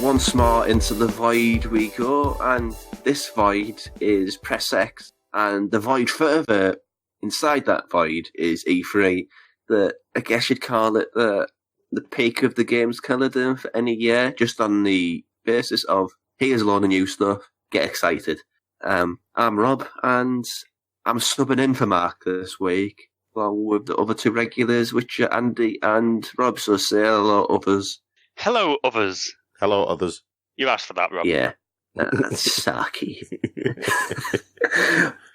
once more into the void we go, and this void is Press X, and the void further inside that void is E3. I guess you'd call it the peak of the games calendar for any year, just on the basis of here's a lot of new stuff, get excited. I'm Rob, and I'm subbing in for Mark this week, along with the other two regulars, which are Andy and Rob, so say hello, others. Hello, others. Hello, others. You asked for that, Rob. Yeah, that's sarky.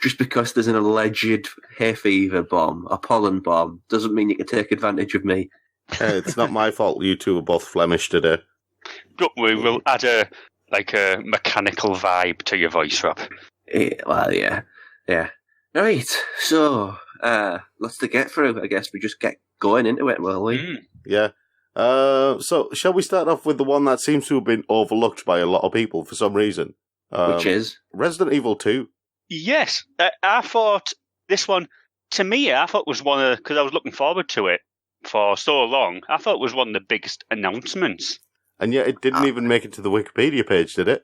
Just because there's an alleged hay fever bomb, a pollen bomb, doesn't mean you can take advantage of me. It's not my fault you two are both Flemish today. But we will add a mechanical vibe to your voice, Rob. Yeah. Right, so, lots to get through. I guess we just get going into it, will we? Yeah. So, shall we start off with the one that seems to have been overlooked by a lot of people for some reason? Which is? Resident Evil 2. Yes, I thought this one, to me, I thought was one of, because I was looking forward to it for so long, I thought it was one of the biggest announcements. And yet it didn't even make it to the Wikipedia page, did it?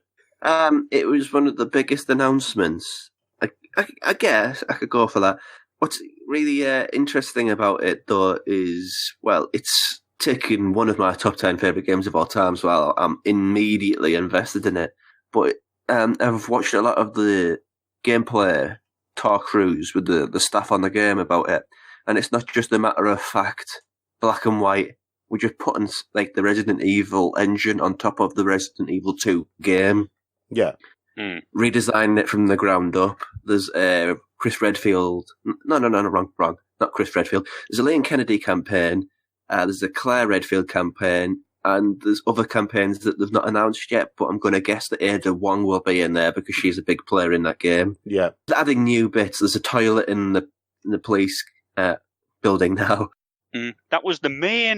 It was one of the biggest announcements. I guess I could go for that. What's really interesting about it, though, is, well, it's taken one of my top 10 favourite games of all time, so I'm immediately invested in it. But I've watched a lot of the gameplay talk-throughs with the staff on the game about it, and it's not just a matter of fact, black and white. We're just putting like the Resident Evil engine on top of the Resident Evil 2 game. Yeah. Redesigning it from the ground up. There's Chris Redfield. No, wrong. Not Chris Redfield. There's a Lane Kennedy campaign. There's a Claire Redfield campaign. And there's other campaigns that they've not announced yet, but I'm going to guess that Ada Wong will be in there because she's a big player in that game. Yeah. Adding new bits. There's a toilet in the police building now. That was the main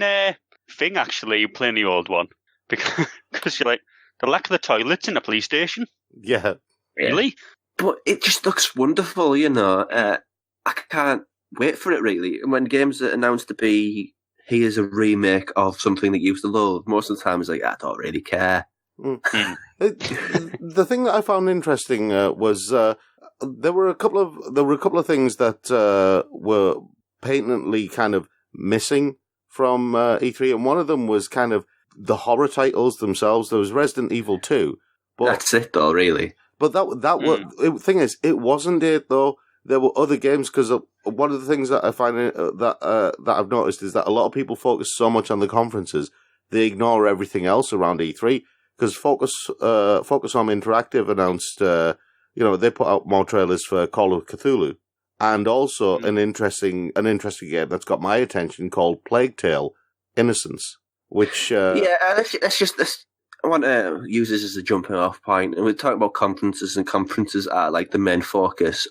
thing, actually, playing the old one. Because you're like, the lack of the toilets in the police station? Yeah. Really? But it just looks wonderful, you know. I can't wait for it, really. And when games are announced to be, here's a remake of something that you used to love, most of the time it's like, I don't really care. The thing that I found interesting was there were a couple of things that were patently kind of missing from E3, and one of them was kind of the horror titles themselves. There was Resident Evil 2. But, that's it, though, really. But the thing is, it wasn't it, though. There were other games, because one of the things that I find that I've noticed is that a lot of people focus so much on the conferences, they ignore everything else around E3. Because Focus Home Interactive announced, they put out more trailers for Call of Cthulhu, and also an interesting game that's got my attention called Plague Tale: Innocence, which I want to use this as a jumping off point, and we're talking about conferences, and conferences are like the main focus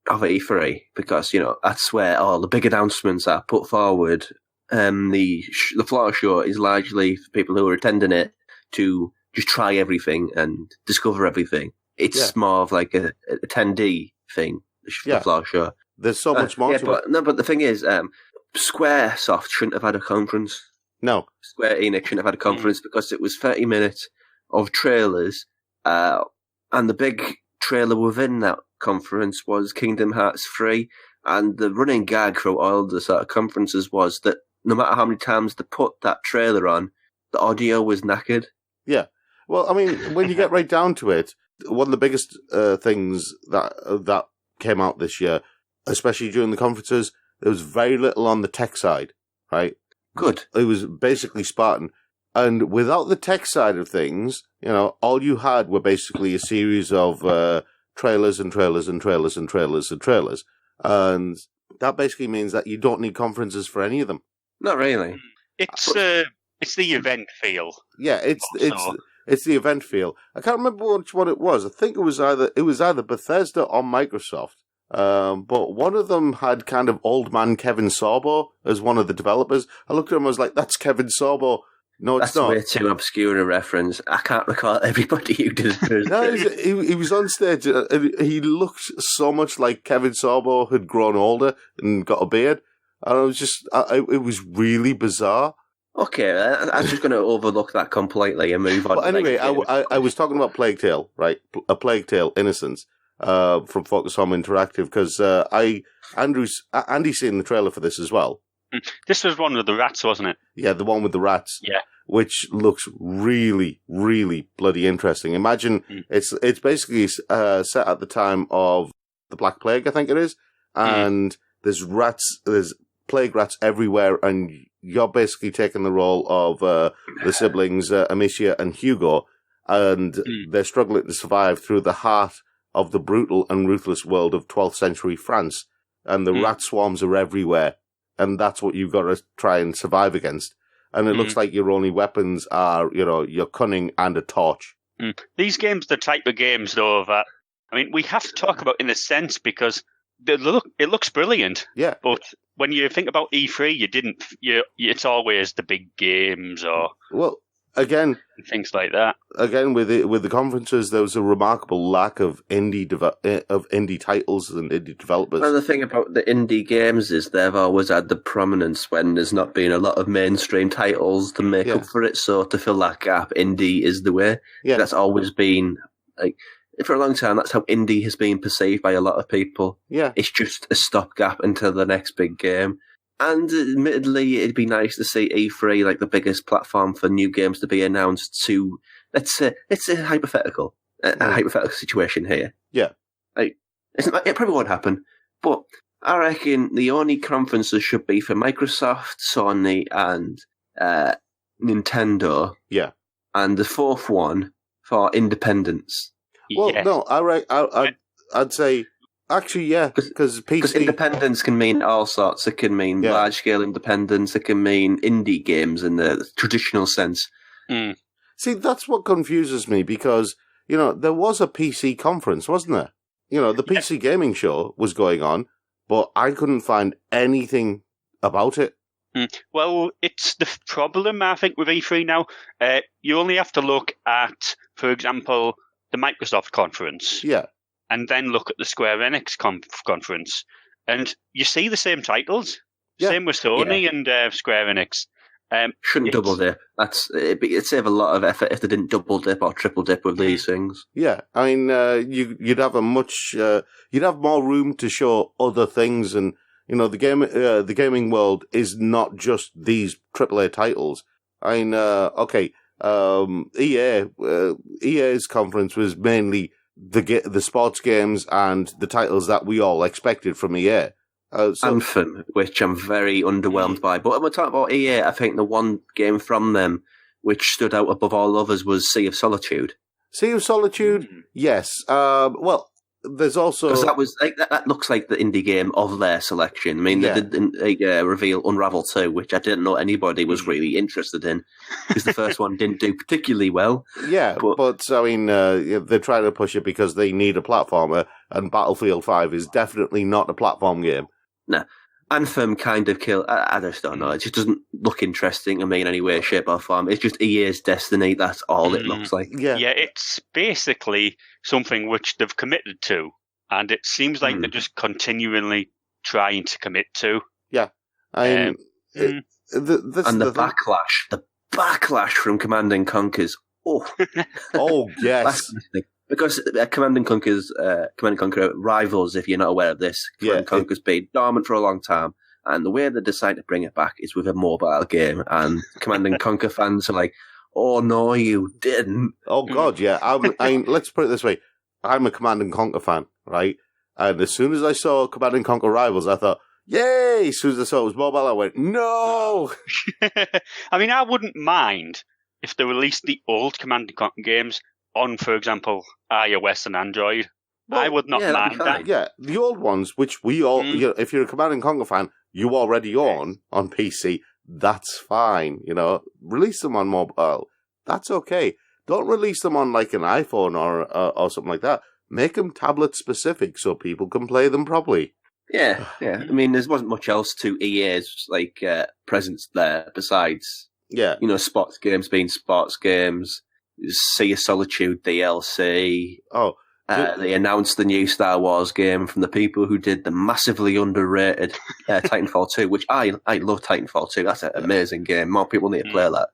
of E3 because that's where all the big announcements are put forward. The floor show is largely for people who are attending it to just try everything and discover everything. It's more of like a attendee thing. The floor show. There's so much more to it. No, but the thing is, Squaresoft shouldn't have had a conference. No. Square Enix shouldn't have had a conference because it was 30 minutes of trailers, and the big trailer within that conference was Kingdom Hearts 3, and the running gag through all the sort of conferences was that no matter how many times they put that trailer on, the audio was knackered. Yeah. Well, I mean, when you get right down to it, one of the biggest things that came out this year, especially during the conferences, there was very little on the tech side, right? Good. It was basically Spartan. And without the tech side of things, all you had were basically a series of trailers and trailers and trailers and trailers and trailers. And that basically means that you don't need conferences for any of them. Not really. It's the event feel. Yeah, it's the event feel. I can't remember which one it was. I think it was either Bethesda or Microsoft. But one of them had kind of old man Kevin Sorbo as one of the developers. I looked at him and was like, that's Kevin Sorbo. No, it's not. That's way too obscure a reference. I can't recall everybody who did it. No, he was on stage. And he looked so much like Kevin Sorbo had grown older and got a beard. And I was just, it was really bizarre. Okay, I was just going to overlook that completely and move on. But anyway, I was talking about Plague Tale, right? A Plague Tale Innocence from Focus Home Interactive, because Andy's seen the trailer for this as well. This was one with the rats, wasn't it? Yeah, the one with the rats. Yeah. Which looks really, really bloody interesting. Imagine it's basically set at the time of the Black Plague, I think it is, and there's plague rats everywhere, and you're basically taking the role of the siblings Amicia and Hugo, and they're struggling to survive through the heart of the brutal and ruthless world of 12th century France, and the rat swarms are everywhere, and that's what you've got to try and survive against. And it looks like your only weapons are, your cunning and a torch. These games, the type of games, though, that we have to talk about in a sense because it looks brilliant. Yeah. But when you think about E3, it's always the big games or again things like that. Again, with the conferences, there was a remarkable lack of indie titles and indie developers. Well, the thing about the indie games is they've always had the prominence when there's not been a lot of mainstream titles to make up for it. So to fill that gap, indie is the way. Yeah. That's always been for a long time. That's how indie has been perceived by a lot of people. Yeah, it's just a stopgap until the next big game. And admittedly, it'd be nice to see E3, like the biggest platform for new games to be announced, to let's say a hypothetical situation here. Yeah, it probably won't happen, but I reckon the only conferences should be for Microsoft, Sony, and Nintendo. Yeah, and the fourth one for independents. Well, no, I'd say. Actually, yeah, because independence can mean all sorts. It can mean large-scale independence. It can mean indie games in the traditional sense. See, that's what confuses me because, there was a PC conference, wasn't there? The PC gaming show was going on, but I couldn't find anything about it. Well, it's the problem, I think, with E3 now. You only have to look at, for example, the Microsoft conference. Yeah. And then look at the Square Enix conference, and you see the same titles. Yeah. Same with Sony and Square Enix. Shouldn't double dip. It'd save a lot of effort if they didn't double dip or triple dip with these things. Yeah, you'd have you'd have more room to show other things, and the gaming world is not just these AAA titles. EA's conference was mainly the sports games and the titles that we all expected from EA. Anthem, which I'm very underwhelmed by. But when we're talking about EA, I think the one game from them which stood out above all others was Sea of Solitude. Sea of Solitude, yes. There's also... Because that was that looks like the indie game of their selection. They didn't reveal Unravel 2, which I didn't know anybody was really interested in, because the first one didn't do particularly well. Yeah, but they're trying to push it because they need a platformer, and Battlefield 5 is definitely not a platform game. No. Anthem kind of killed... I just don't know. It just doesn't look interesting to me in any way, shape or form. It's just EA's Destiny. That's all it looks like. Yeah, it's basically something which they've committed to, and it seems like they're just continually trying to commit to. Yeah. The backlash from Command & Conquer's... Oh. Oh, yes. Because Command & Conquer rivals, if you're not aware of this. Command & Conquer's been dormant for a long time, and the way they decide to bring it back is with a mobile game, and Command & Conquer fans are like, oh no, you didn't. Oh god, yeah. Let's put it this way. I'm a Command & Conquer fan, right? And as soon as I saw Command & Conquer Rivals, I thought, yay! As soon as I saw it was mobile, I went, no! I wouldn't mind if they released the old Command & Conquer games on, for example, iOS and Android. Well, I would not mind that. Yeah, the old ones, which we all, if you're a Command & Conquer fan, you already own on PC, that's fine, Release them on mobile, that's okay. Don't release them on like an iPhone or something like that. Make them tablet specific so people can play them properly. Yeah. There wasn't much else to EA's presence there besides, sports games being sports games. Sea of Solitude DLC. Oh, They announced the new Star Wars game from the people who did the massively underrated Titanfall 2, which I love Titanfall 2. That's an amazing game. More people need to play that.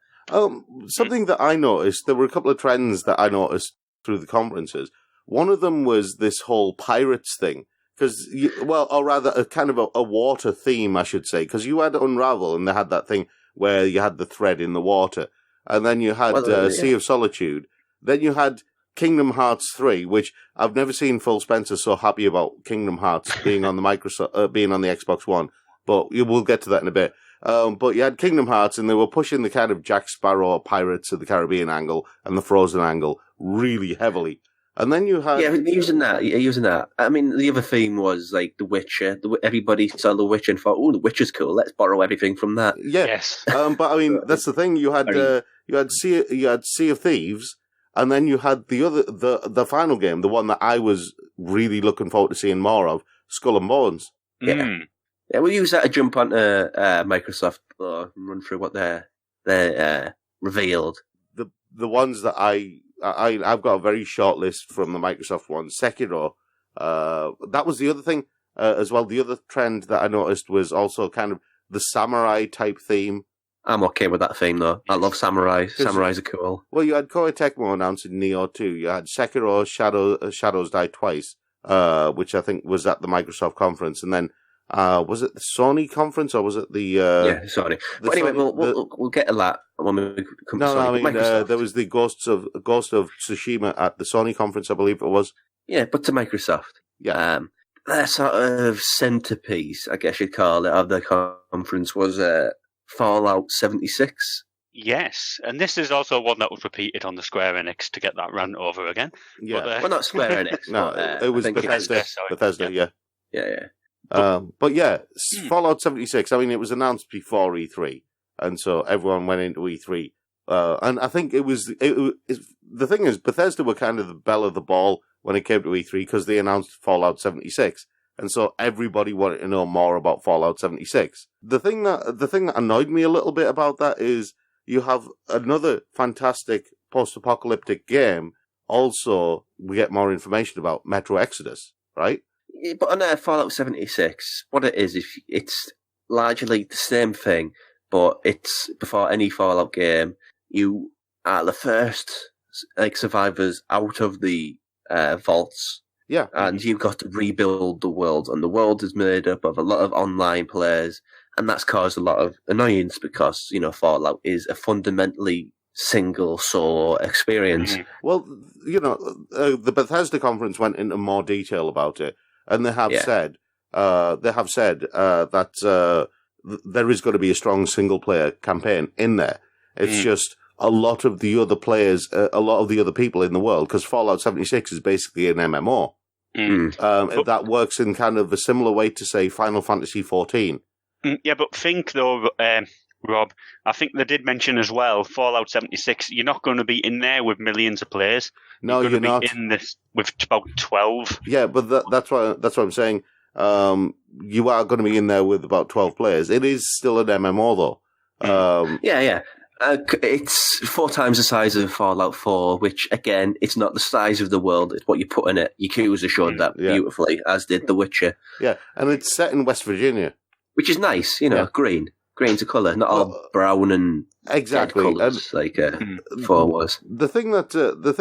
Something that I noticed, there were a couple of trends that I noticed through the conferences. One of them was this whole pirates thing. Or rather, a kind of a water theme, I should say. Because you had Unravel, and they had that thing where you had the thread in the water. And then you had Sea of Solitude. Then you had Kingdom Hearts 3, which I've never seen Phil Spencer so happy about Kingdom Hearts being on the being on the Xbox One. But we'll get to that in a bit. But you had Kingdom Hearts, and they were pushing the kind of Jack Sparrow Pirates of the Caribbean angle and the Frozen angle really heavily. And then you had... Yeah, using that. I mean, the other theme was, like, The Witcher. Everybody saw The Witcher and thought, oh, The Witcher's cool, let's borrow everything from that. Yeah. Yes. But, I mean, that's the thing. You had Sea of Thieves, and then you had the final game, the one that I was really looking forward to seeing more of, Skull and Bones. Yeah. Yeah, we'll use that to jump onto Microsoft and run through what they revealed. The ones that I've got a very short list from the Microsoft ones. Sekiro, that was the other thing as well. The other trend that I noticed was also kind of the samurai type theme. I'm okay with that theme though. I love samurai. Samurais are cool. Well, you had Koei Tecmo announcing Nioh 2. You had Sekiro Shadows Die Twice, which I think was at the Microsoft conference, and then was it the Sony conference or was it the Sony? But anyway, we'll get to that when we come to Sony. I mean, there was the Ghost of Tsushima at the Sony conference, I believe it was. Yeah, but to Microsoft. Yeah. Their sort of centerpiece, I guess you'd call it, of the conference was Fallout 76. Yes, and this is also one that was repeated on the Square Enix to get that rant over again. Yeah. But, well, not Square Enix. No, it was Bethesda, yeah. Yeah. But yeah, Fallout 76, I mean, it was announced before E3, and so everyone went into E3. And I think the thing is, Bethesda were kind of the belle of the ball when it came to E3 because they announced Fallout 76. And so everybody wanted to know more about Fallout 76. The thing that annoyed me a little bit about that is you have another fantastic post-apocalyptic game. Also, we get more information about Metro Exodus, right? Yeah, but on Fallout 76, what it is, it's largely the same thing, but it's before any Fallout game, you are the first survivors out of the vaults. Yeah. And you've got to rebuild the world, and the world is made up of a lot of online players, and that's caused a lot of annoyance because, Fallout is a fundamentally single solo experience. Mm-hmm. Well, the Bethesda conference went into more detail about it, and they have said that there is going to be a strong single player campaign in there. It's just a lot of the other players, a lot of the other people in the world, because Fallout 76 is basically an MMO. That works in kind of a similar way to, say, Final Fantasy XIV. Yeah, but think, though, Rob, I think they did mention as well, Fallout 76, you're not going to be in there with millions of players. No, you're not. In this with about 12. Yeah, but that's what I'm saying. You are going to be in there with about 12 players. It is still an MMO, though. Yeah. It's 4 times the size of Fallout 4, which, again, it's not the size of the world, it's what you put in it. Yakuza showed that beautifully, as did The Witcher. Yeah, and it's set in West Virginia. Which is nice, green. Green's a colour, not all brown and exactly colours like 4 was. The thing that the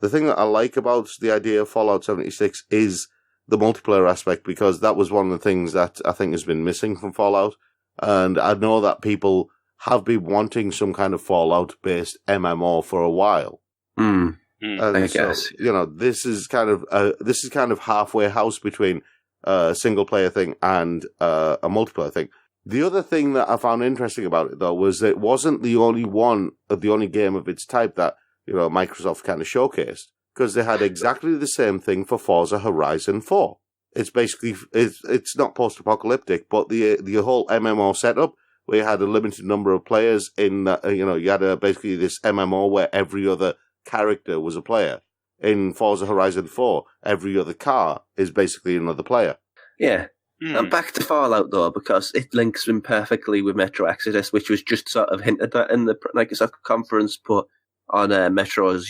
thing that I like about the idea of Fallout 76 is the multiplayer aspect, because that was one of the things that I think has been missing from Fallout. And I know that people have been wanting some kind of Fallout-based MMO for a while. And I guess. This is kind of halfway house between a single-player thing and a multiplayer thing. The other thing that I found interesting about it, though, was it wasn't the only game of its type that Microsoft kind of showcased, because they had exactly the same thing for Forza Horizon 4. It's basically, it's not post-apocalyptic, but the whole MMO setup, where you had a limited number of players in that, you had basically this MMO where every other character was a player. In Forza Horizon 4, every other car is basically another player. Yeah. And back to Fallout, though, because it links in perfectly with Metro Exodus, which was just sort of hinted at in the Microsoft conference, but on Metro's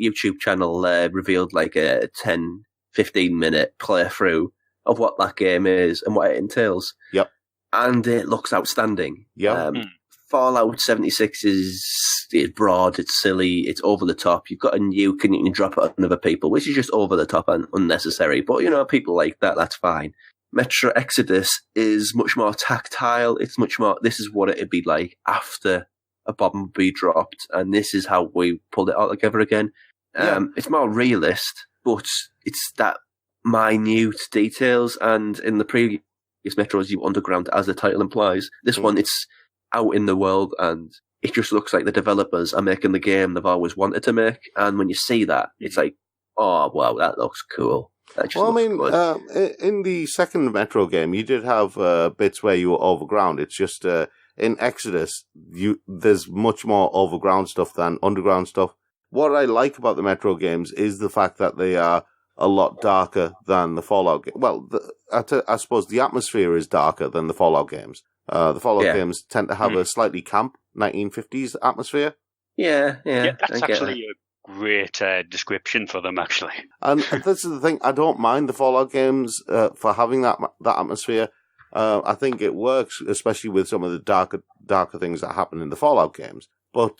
YouTube channel revealed like a 10, 15-minute playthrough of what that game is and what it entails. Yep. And it looks outstanding. Yep. Fallout 76 is broad, it's silly, it's over the top. You've got a nuke and you can drop it on other people, which is just over the top and unnecessary. But, people like that, that's fine. Metro Exodus is much more tactile. It's much more, this is what it'd be like after a bomb would be dropped, and this is how we pulled it all together again. It's more realist, but it's that minute details, and in the previous Metros, you underground, as the title implies. This one, it's out in the world, and it just looks like the developers are making the game they've always wanted to make, and when you see that, it's like, oh, wow, that looks cool. In the second Metro game, you did have bits where you were overground. It's just in Exodus, there's much more overground stuff than underground stuff. What I like about the Metro games is the fact that they are a lot darker than the Fallout game. Well, I suppose the atmosphere is darker than the Fallout games. The Fallout games tend to have a slightly camp 1950s atmosphere. Yeah, that's actually a great description for them, actually. And this is the thing, I don't mind the Fallout games for having that atmosphere. I think it works, especially with some of the darker things that happen in the Fallout games. But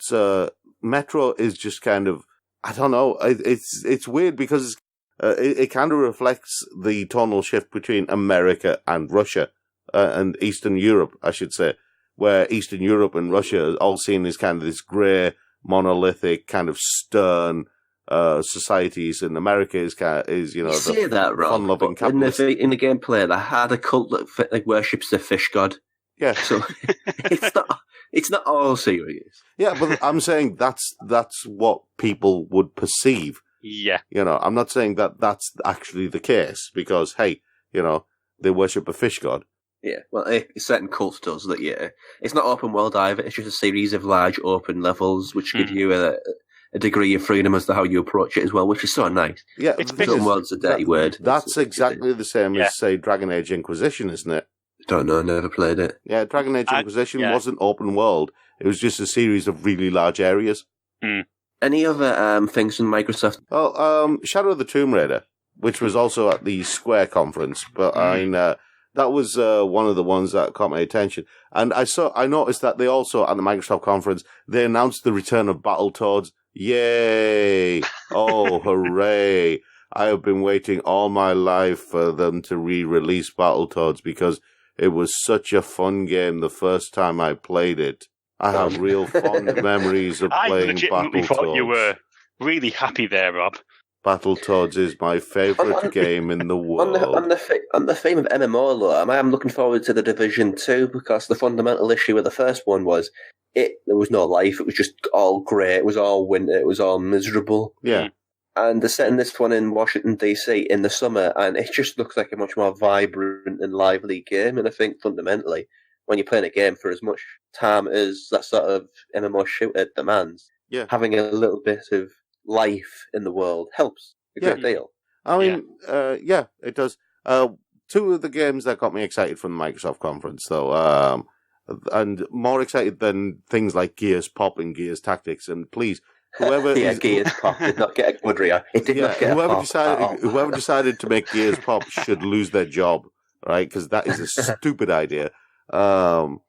Metro is just kind of, I don't know, it's weird because it kind of reflects the tonal shift between America and Russia, and Eastern Europe, I should say, where Eastern Europe and Russia are all seen as kind of this grey, monolithic, kind of stern societies, and America is you say that, Rob, fun-loving capitalist. In the gameplay, they had a cult that worships the fish god. Yeah, so it's not all serious. Yeah, but I'm saying that's what people would perceive. Yeah, I'm not saying that that's actually the case because hey, they worship a fish god. Yeah, well, a certain cult does that. Yeah, it's not open world either. It's just a series of large open levels which give you a degree of freedom as to how you approach it as well, which is so nice. Yeah, open world's a dirty word. That's exactly the same as, say, Dragon Age Inquisition, isn't it? Don't know, never played it. Yeah, Dragon Age Inquisition wasn't open world. It was just a series of really large areas. Any other things from Microsoft? Well, Shadow of the Tomb Raider, which was also at the Square conference, but that was one of the ones that caught my attention. And I noticed that they also, at the Microsoft conference, they announced the return of Battletoads. Yay! Oh, hooray! I have been waiting all my life for them to re-release Battletoads because it was such a fun game the first time I played it. I have real fond memories of playing Battletoads. I legitimately thought you were really happy there, Rob. Battletoads is my favourite game in the world. On the theme of MMO, though, I am looking forward to the Division 2 because the fundamental issue with the first one was there was no life. It was just all grey. It was all winter. It was all miserable. Yeah. And they're setting this one in Washington, D.C. in the summer, and it just looks like a much more vibrant and lively game. And I think fundamentally, when you're playing a game for as much time as that sort of MMO shooter demands, having a little bit of life in the world helps a great deal. I mean, it does. Two of the games that got me excited from the Microsoft conference, though, and more excited than things like Gears Pop and Gears Tactics. And please, whoever Gears Pop did not get a good reaction. It did not get whoever decided to make Gears Pop should lose their job, right? Because that is a stupid idea. But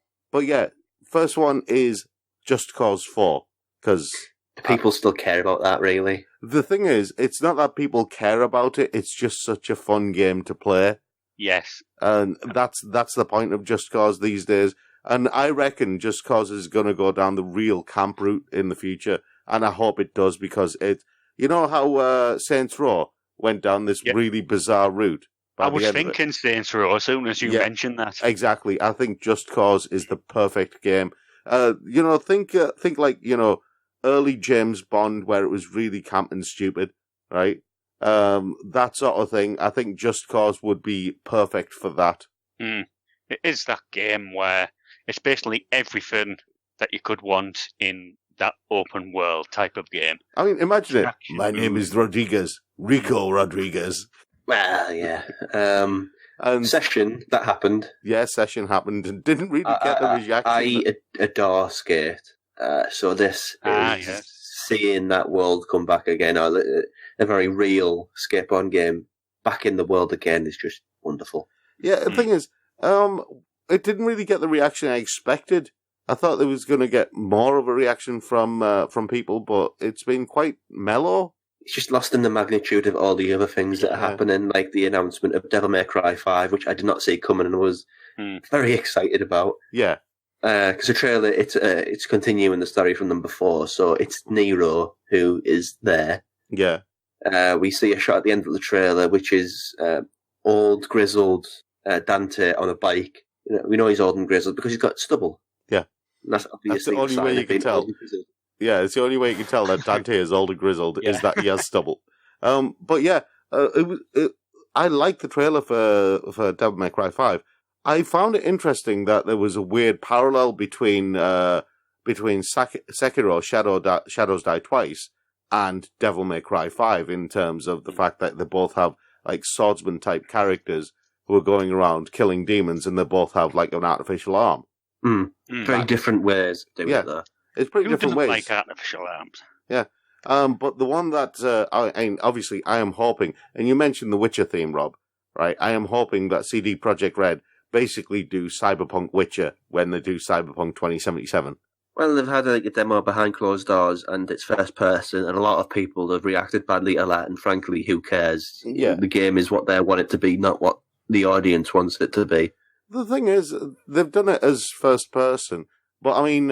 yeah, first one is Just Cause 4 because. Do people still care about that, really? The thing is, it's not that people care about it, it's just such a fun game to play. Yes. And that's the point of Just Cause these days. And I reckon Just Cause is going to go down the real camp route in the future. And I hope it does because you know how Saints Row went down this really bizarre route? I was thinking Saints Row as soon as you mentioned that. Exactly. I think Just Cause is the perfect game. Think like, early James Bond where it was really camp and stupid, right? That sort of thing. I think Just Cause would be perfect for that. It is that game where it's basically everything that you could want in that open world type of game. I mean, imagine it. My name is Rodriguez. Rico Rodriguez. Well, yeah. And Session, that happened. Yeah, Session happened and didn't really get the reaction. I adore Skate. So this is seeing that world come back again, or a very real Skateboard game back in the world again, is just wonderful. Yeah, the thing is, it didn't really get the reaction I expected. I thought there was going to get more of a reaction from people, but it's been quite mellow. It's just lost in the magnitude of all the other things that are happening, like the announcement of Devil May Cry 5, which I did not see coming and was very excited about. Yeah. Because the trailer, it's continuing the story from number 4, so it's Nero who is there. Yeah. We see a shot at the end of the trailer, which is old, grizzled Dante on a bike. We know he's old and grizzled because he's got stubble. Yeah. And that's obviously the only way you can tell. Yeah, it's the only way you can tell that Dante is old and grizzled is that he has stubble. But yeah, I like the trailer for Devil May Cry 5. I found it interesting that there was a weird parallel between Sekiro Shadows Die Twice and Devil May Cry 5 in terms of the fact that they both have like swordsman type characters who are going around killing demons, and they both have like an artificial arm. Very different ways of doing it, though. It's pretty Who different doesn't ways. like artificial arms? Yeah. But the one that, obviously I am hoping, and you mentioned the Witcher theme, Rob, right? I am hoping that CD Projekt Red basically do Cyberpunk Witcher when they do Cyberpunk 2077. Well, they've had a demo behind closed doors, and it's first person, and a lot of people have reacted badly to that, and frankly, who cares? Yeah. The game is what they want it to be, not what the audience wants it to be. The thing is, they've done it as first person, but I mean,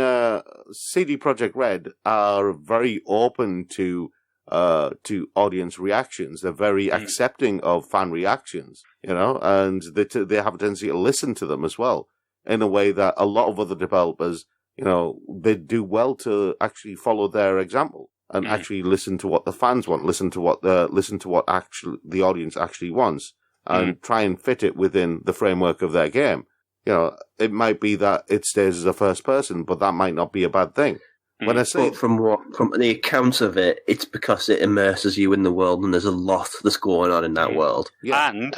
CD Projekt Red are very open to audience reactions. They're very accepting of fan reactions, and they have a tendency to listen to them as well in a way that a lot of other developers, they do well to actually follow their example and actually listen to what the fans want, listen to what actually the audience actually wants, and try and fit it within the framework of their game. It might be that it stays as a first person, but that might not be a bad thing. When I say from the accounts of it, it's because it immerses you in the world, and there's a lot that's going on in that world. Yeah. And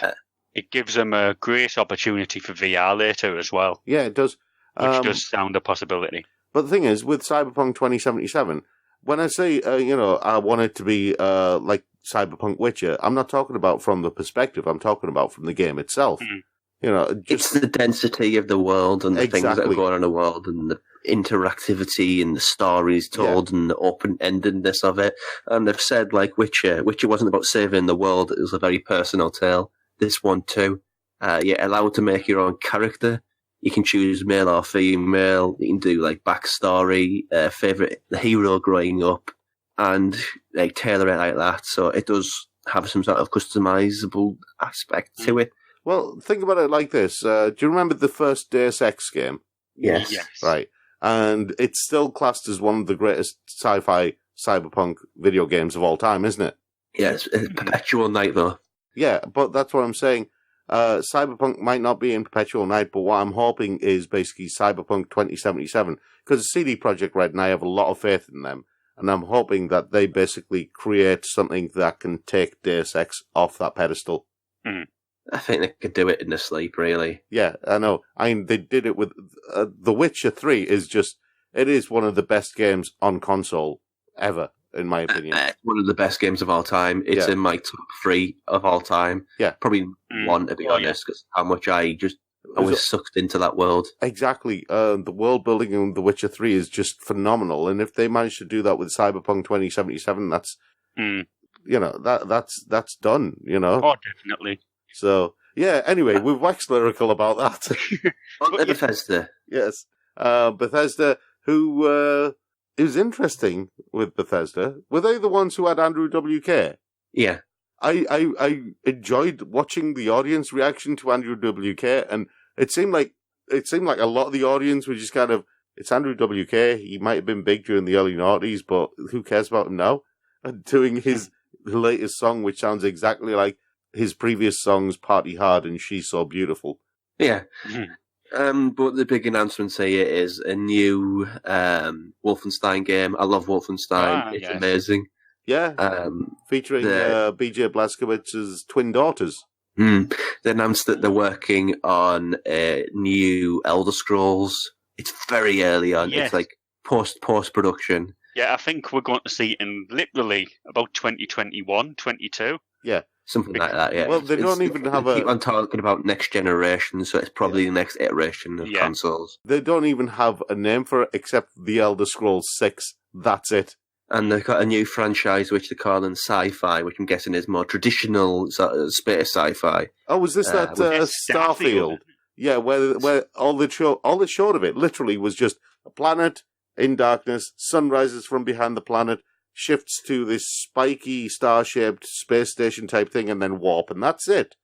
it gives them a great opportunity for VR later as well. Yeah, it does. Which does sound a possibility. But the thing is, with Cyberpunk 2077, when I say, I want it to be like Cyberpunk Witcher, I'm not talking about from the perspective, I'm talking about from the game itself. It's the density of the world and the things that are going on in the world, and the interactivity and the stories told and the open-endedness of it. And they've said, like Witcher wasn't about saving the world, it was a very personal tale. This one too. You're allowed to make your own character. You can choose male or female. You can do like backstory, favorite the hero growing up, and like tailor it like that. So it does have some sort of customizable aspect to it. Well, think about it like this. Do you remember the first Deus Ex game? Yes. Right. And it's still classed as one of the greatest sci-fi cyberpunk video games of all time, isn't it? Yes, it's Perpetual Night though. Yeah, but that's what I'm saying. Cyberpunk might not be in Perpetual Night, but what I'm hoping is basically Cyberpunk 2077, because CD Projekt Red and I have a lot of faith in them, and I'm hoping that they basically create something that can take Deus Ex off that pedestal. I think they could do it in their sleep, really. Yeah, I know. I mean, they did it with The Witcher 3 it is one of the best games on console ever, in my opinion. One of the best games of all time. It's in my top 3 of all time. Yeah. Probably one, to be honest, because how much I was sucked into that world. Exactly. The world building in The Witcher 3 is just phenomenal. And if they manage to do that with Cyberpunk 2077, that's, that's done, Oh, definitely. So, yeah, anyway, we've waxed lyrical about that. Bethesda. Yes. Bethesda, who, it was interesting with Bethesda. Were they the ones who had Andrew WK? Yeah. I enjoyed watching the audience reaction to Andrew WK, and it seemed like a lot of the audience were just kind of, it's Andrew WK, he might have been big during the early noughties, but who cares about him now? And doing his latest song, which sounds exactly like his previous songs, Party Hard and She's So Beautiful. Yeah. But the big announcement here is a new Wolfenstein game. I love Wolfenstein. It's amazing. Yeah. Featuring BJ Blazkowicz's twin daughters. They announced that they're working on a new Elder Scrolls. It's very early on. Yes. It's like post-production. Yeah, I think we're going to see it in literally about 2021, 22. Yeah. Something like that, yeah. Well, they don't even have keep on talking about next generation, so it's probably the next iteration of consoles. They don't even have a name for it except The Elder Scrolls 6. That's it. And they've got a new franchise which they're calling Sci-Fi, which I'm guessing is more traditional sort of space sci-fi. Oh, was this that Starfield? Yeah, where all that showed of it literally was just a planet in darkness, sun rises from behind the planet, shifts to this spiky, star-shaped space station type thing, and then warp, and that's it.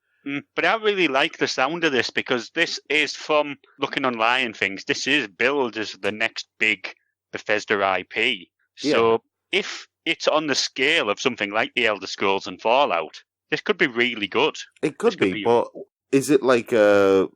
But I really like the sound of this, because this is, from looking online and things, this is billed as the next big Bethesda IP. So if it's on the scale of something like The Elder Scrolls and Fallout, this could be really good. It could be, but is it like Freelancer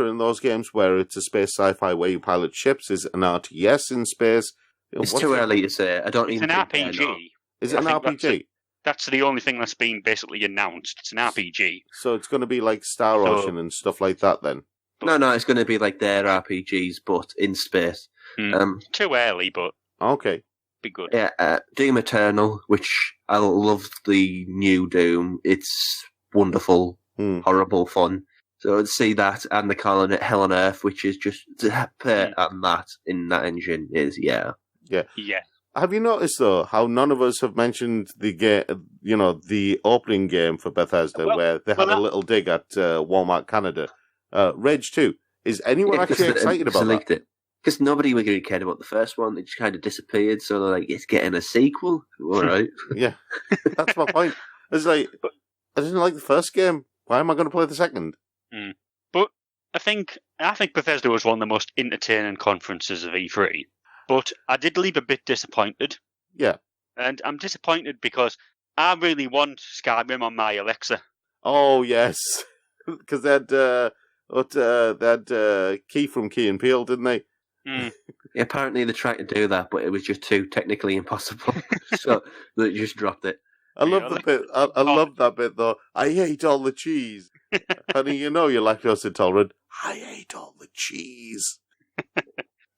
in those games where it's a space sci-fi where you pilot ships? Is it an RTS in space? It's too early to say. I don't even think It's an RPG. Is it an RPG? That's the only thing that's been basically announced. It's an RPG. So it's going to be like Star Ocean and stuff like that then? No, it's going to be like their RPGs, but in space. Too early, but... Okay. Be good. Yeah, Doom Eternal, which I love the new Doom. It's wonderful, horrible fun. So I'd see that, and they're calling it Hell on Earth, which is just to pair on that in that engine is Yeah. Yeah. Have you noticed though how none of us have mentioned the game? You know, the opening game for Bethesda, where they had a little dig at Walmart Canada, Rage 2. Is anyone actually excited about that? Because nobody really cared about the first one. It just kind of disappeared. So they're like, it's getting a sequel. All right. Yeah, that's my point. It's like, I didn't like the first game. Why am I going to play the second? But I think Bethesda was one of the most entertaining conferences of E3. But I did leave a bit disappointed. Yeah. And I'm disappointed because I really want Skyrim on my Alexa. Oh, yes. Because they had Key from Key and Peele, didn't they? Yeah, apparently they tried to do that, but it was just too technically impossible. So they just dropped it. I love the bit. I love that bit though. I hate all the cheese. Honey, you know you're lactose intolerant. I hate all the cheese.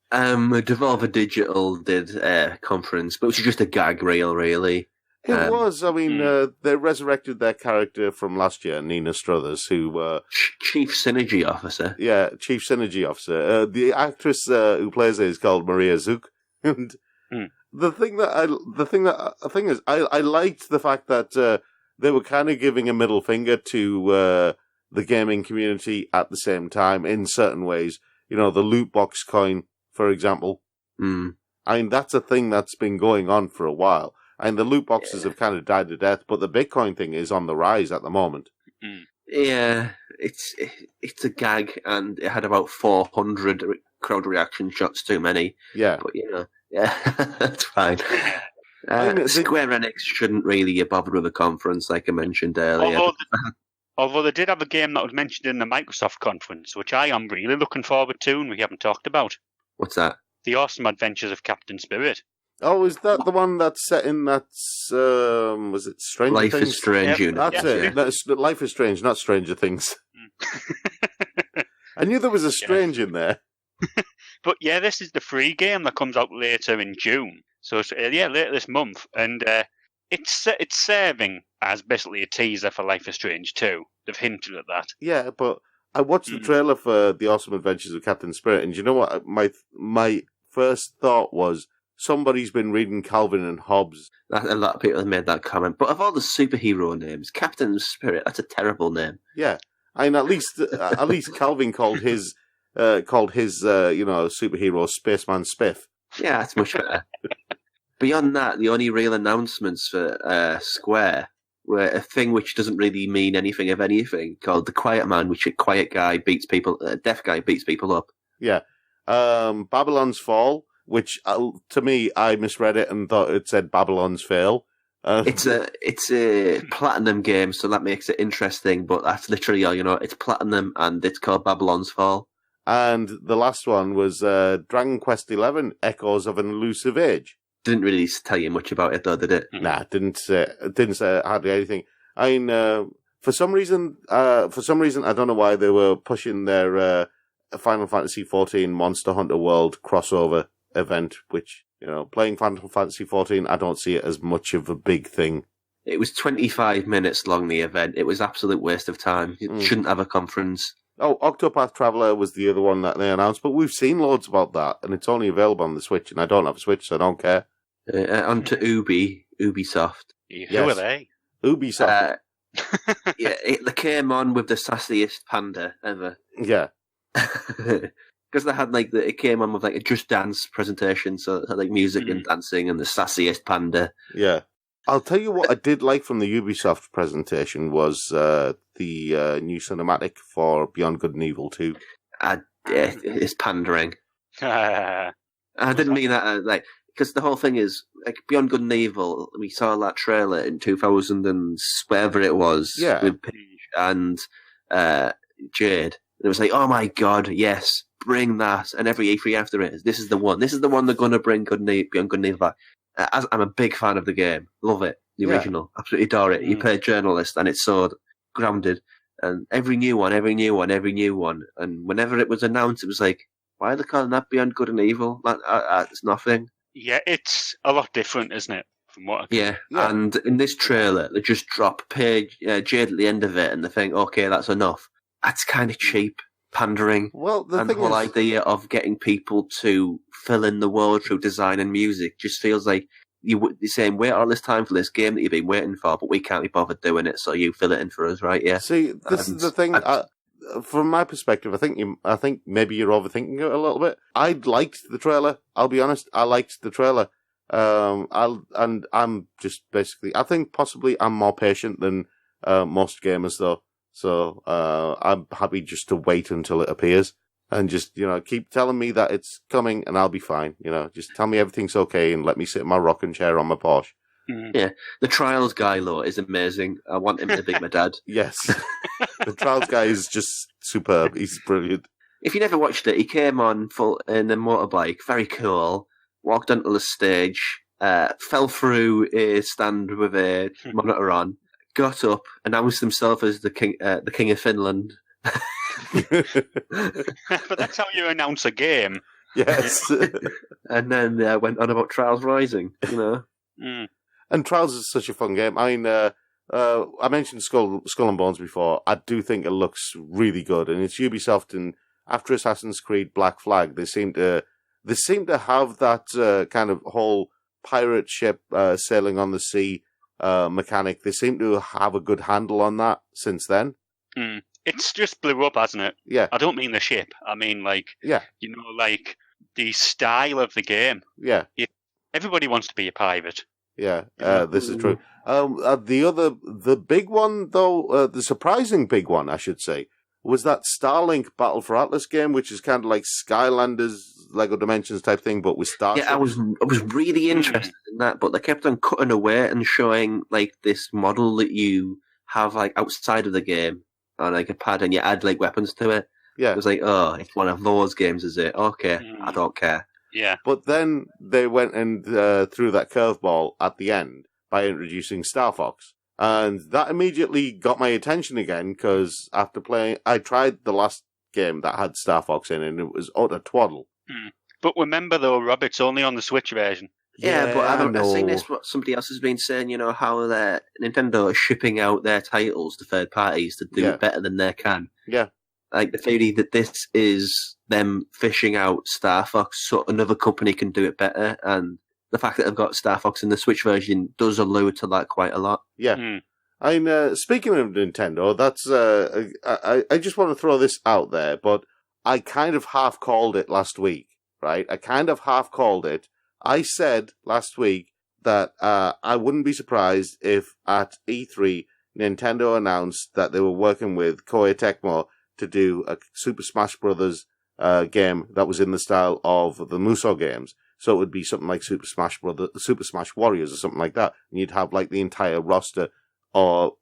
Devolver Digital did a conference, but it was just a gag reel, really. It was. I mean, they resurrected their character from last year, Nina Struthers, who Chief Synergy Officer. Yeah, Chief Synergy Officer. The actress who plays it is called Maria Zook, and the thing is, I liked the fact that they were kind of giving a middle finger to the gaming community at the same time in certain ways. You know, the loot box coin, for example. I mean, that's a thing that's been going on for a while. And the loot boxes have kind of died to death, but the Bitcoin thing is on the rise at the moment. Yeah, it's a gag, and it had about 400 crowd reaction shots too many. Yeah. But, that's fine. Square Enix shouldn't really get bothered with a conference, like I mentioned earlier. Although they did have a game that was mentioned in the Microsoft conference, which I am really looking forward to, and we haven't talked about. What's that? The Awesome Adventures of Captain Spirit. Oh, is that the one that's set in was it Stranger Life Things? is Strange. That's it. That's, Life is Strange, not Stranger Things. I knew there was a strange in there. But yeah, this is the free game that comes out later in June. So later this month. And it's serving as basically a teaser for Life is Strange 2. They've hinted at that. Yeah, but I watched the trailer for The Awesome Adventures of Captain Spirit, and you know what? My first thought was, somebody's been reading Calvin and Hobbes. A lot of people have made that comment. But of all the superhero names, Captain Spirit, that's a terrible name. Yeah. I mean, at least Calvin called his superhero Spaceman Spiff. Yeah, that's much better. Beyond that, the only real announcements for Square were a thing which doesn't really mean anything of anything, called The Quiet Man, which a quiet guy deaf guy beats people up. Yeah. Babylon's Fall, which to me, I misread it and thought it said Babylon's Fail. It's a platinum game, so that makes it interesting, but that's literally all you know. It's platinum, and it's called Babylon's Fall. And the last one was Dragon Quest XI, Echoes of an Elusive Age. Didn't really tell you much about it, though, did it? Nah, didn't say hardly anything. I mean, for some reason, I don't know why they were pushing their Final Fantasy XIV Monster Hunter World crossover event, which Playing Final Fantasy 14, I don't see it as much of a big thing. It was 25 minutes long, the event. It was absolute waste of time. You shouldn't have a conference. Oh, Octopath Traveler was the other one that they announced, but we've seen loads about that, and it's only available on the Switch, and I don't have a Switch, so I don't care. On to Ubisoft. Who are they? Ubisoft. They came on with the sassiest panda ever. Yeah. Because they had it came on with a Just Dance presentation, so it had music and dancing and the sassiest panda. Yeah. I'll tell you what I did like from the Ubisoft presentation was the new cinematic for Beyond Good and Evil 2. It's pandering. I didn't mean that because the whole thing is Beyond Good and Evil. We saw that trailer in 2000 and whatever it was with Paige and Jade. And it was oh my god, yes, bring that. And every E3 after it, this is the one. This is the one they're going to bring Beyond Good and Evil back. I'm a big fan of the game. Love it. The original. Absolutely adore it. You play a journalist and it's so grounded. And every new one. And whenever it was announced, it was why are they calling that Beyond Good and Evil? It's nothing. Yeah, it's a lot different, isn't it? From what yeah, and in this trailer, they just drop Jade at the end of it and they think, okay, that's enough. That's kind of cheap. Pandering. Well, the whole idea of getting people to fill in the world through design and music just feels like you're saying, wait all this time for this game that you've been waiting for, but we can't be bothered doing it, so you fill it in for us, right? Yeah. See, this is the thing. From my perspective, I think maybe you're overthinking it a little bit. I liked the trailer. I'll be honest. I liked the trailer. I'm just basically. I think possibly I'm more patient than most gamers, though. So I'm happy just to wait until it appears and just, keep telling me that it's coming and I'll be fine. Just tell me everything's okay and let me sit in my rocking chair on my Porsche. Yeah, the Trials guy, though, is amazing. I want him to be my dad. Yes. The Trials guy is just superb. He's brilliant. If you never watched it, he came on in a motorbike, very cool, walked onto the stage, fell through a stand with a monitor on, got up, announced himself as the king of Finland. But that's how you announce a game. Yes. And then went on about Trials Rising, And Trials is such a fun game. I mean, I mentioned Skull and Bones before. I do think it looks really good, and it's Ubisoft. And after Assassin's Creed Black Flag, they seem to have that kind of whole pirate ship sailing on the sea mechanic. They seem to have a good handle on that since then. It's just blew up, hasn't it? Yeah. I don't mean the ship. I mean, the style of the game. Yeah. Everybody wants to be a pirate. Yeah, this is true. The big one, though, the surprising big one, I should say, was that Starlink Battle for Atlas game, which is kind of like Skylanders, Lego Dimensions type thing, but with starships. Yeah, I was really interested in that, but they kept on cutting away and showing this model that you have outside of the game on a pad, and you add weapons to it. Yeah, it was it's one of those games, is it? Okay, I don't care. Yeah. But then they went and threw that curveball at the end by introducing Star Fox. And that immediately got my attention again, because after playing, I tried the last game that had Star Fox in, and it was utter twaddle. But remember, though, Rob, it's only on the Switch version. Yeah, but I've seen this, what somebody else has been saying, how Nintendo is shipping out their titles to third parties to do it better than they can. Yeah. The theory that this is them fishing out Star Fox so another company can do it better, and the fact that they've got Star Fox in the Switch version does allude to that quite a lot. Yeah. I mean, speaking of Nintendo, that's I just want to throw this out there, but I kind of half called it last week, right? I kind of half called it. I said last week that I wouldn't be surprised if at E3 Nintendo announced that they were working with Koei Tecmo to do a Super Smash Brothers game that was in the style of the Musou games. So it would be something like Super Smash Warriors or something like that. And you'd have the entire roster of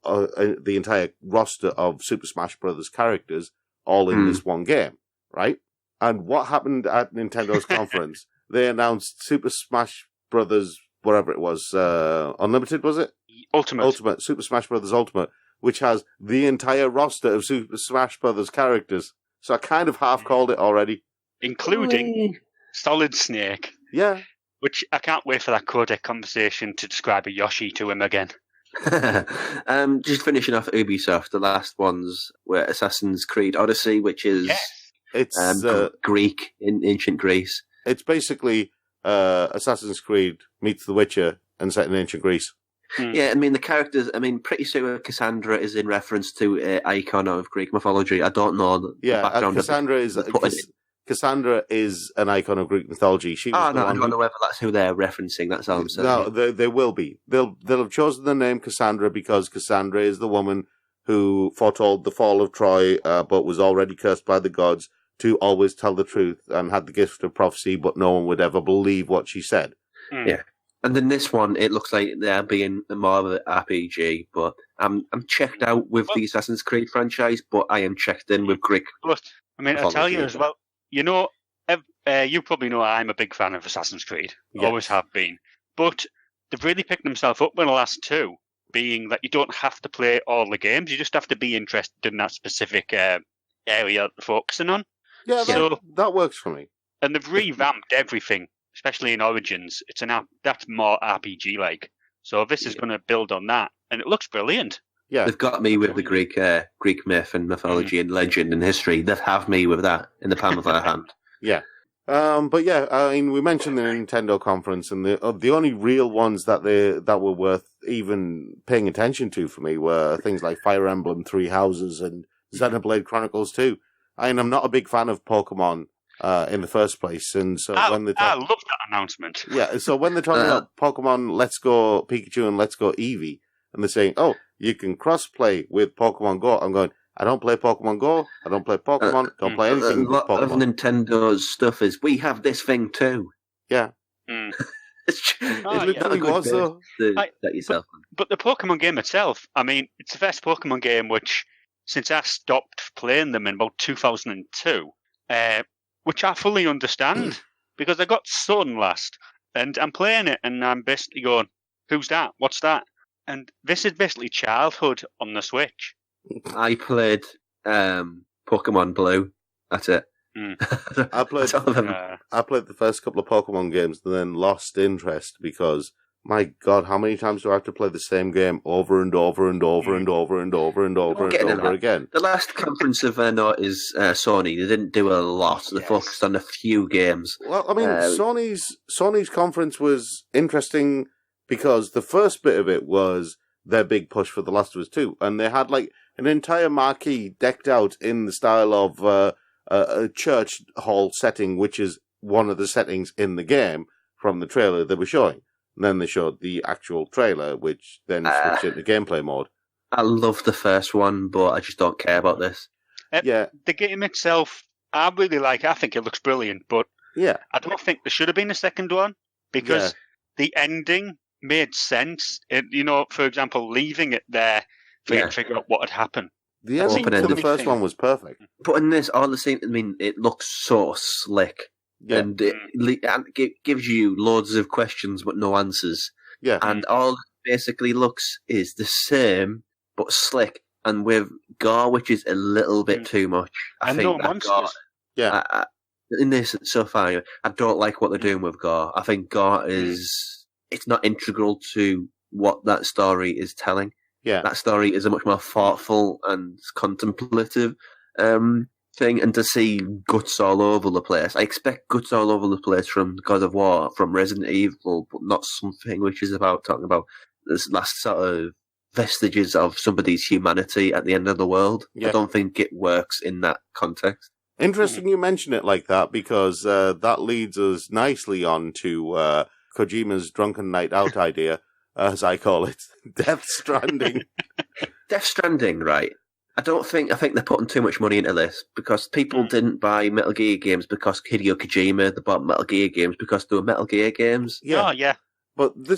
Super Smash Brothers characters all in this one game, right? And what happened at Nintendo's conference? They announced Super Smash Brothers, whatever it was, Unlimited, was it? Ultimate, Super Smash Brothers Ultimate, which has the entire roster of Super Smash Brothers characters. So I kind of half called it already. Including Solid Snake. Yeah. Which I can't wait for that codec conversation to describe a Yoshi to him again. Just finishing off Ubisoft, the last ones were Assassin's Creed Odyssey, which is it's Greek in ancient Greece. It's basically Assassin's Creed meets The Witcher and set in ancient Greece. Yeah, I mean, the characters, pretty sure Cassandra is in reference to an icon of Greek mythology. I don't know the background Cassandra is an icon of Greek mythology. She was I don't know whether that's who they're referencing. That's all I'm saying. No, they will be. They'll have chosen the name Cassandra because Cassandra is the woman who foretold the fall of Troy, but was already cursed by the gods to always tell the truth and had the gift of prophecy, but no one would ever believe what she said. Yeah. And in this one, it looks like they're being more of an RPG, but I'm checked out with the Assassin's Creed franchise, but I am checked in with Greek. But, I'll tell you as well, you probably know I'm a big fan of Assassin's Creed. Yes. Always have been. But they've really picked themselves up in the last two, being that you don't have to play all the games, you just have to be interested in that specific area they're focusing on. Yeah, that works for me. And they've revamped everything, especially in Origins. That's more RPG-like. So this is going to build on that, and it looks brilliant. Yeah, they've got me with the Greek myth and mythology and legend and history. They have me with that in the palm of their hand. Yeah. But yeah, we mentioned the Nintendo conference, and the only real ones that were worth even paying attention to for me were things like Fire Emblem Three Houses and Xenoblade Chronicles 2. I'm not a big fan of Pokemon in the first place, and so I love that announcement. Yeah, so when they're talking about Pokemon Let's Go Pikachu and Let's Go Eevee, and they're saying, "Oh, you can cross-play with Pokemon Go," I'm going, I don't play Pokemon Go. I don't play Pokemon. Don't play anything with Pokemon. A lot of Nintendo's stuff is, we have this thing too. Yeah. It literally was, though. But the Pokemon game itself, it's the first Pokemon game which, since I stopped playing them in about 2002, which I fully understand, because I got Sun last, and I'm playing it, and I'm basically going, who's that? What's that? And this is basically childhood on the Switch. I played Pokemon Blue. That's it. I played the first couple of Pokemon games and then lost interest because, my God, how many times do I have to play the same game over and over and over and over and over and over and over again? The last conference of is Sony. They didn't do a lot. They focused on a few games. Well, Sony's conference was interesting because the first bit of it was their big push for The Last of Us 2, and they had an entire marquee decked out in the style of a church hall setting, which is one of the settings in the game from the trailer they were showing. And then they showed the actual trailer, which then switched into gameplay mode. I love the first one, but I just don't care about this. The game itself, I really like. I think it looks brilliant, but I don't think there should have been a second one because the ending made sense. For example, leaving it there for you to figure out what had happened. The ending for the first one was perfect. But in this, all the same, it looks so slick. Yeah. And it gives you loads of questions but no answers. Yeah. And all it basically looks is the same but slick, and with gore, which is a little bit too much. I think no monsters. In this so far, I don't like what they're doing with gore. I think gore it's not integral to what that story is telling. Yeah. That story is a much more thoughtful and contemplative thing, and to see guts all over the place. I expect guts all over the place from God of War, from Resident Evil, but not something which is talking about this last sort of vestiges of somebody's humanity at the end of the world. Yeah. I don't think it works in that context. Interesting you mention it like that, because that leads us nicely on to Kojima's Drunken Night Out idea, as I call it, Death Stranding. Death Stranding, right? I think they're putting too much money into this, because people didn't buy Metal Gear games because Hideo Kojima. They bought Metal Gear games because they were Metal Gear games. Yeah. Oh, yeah.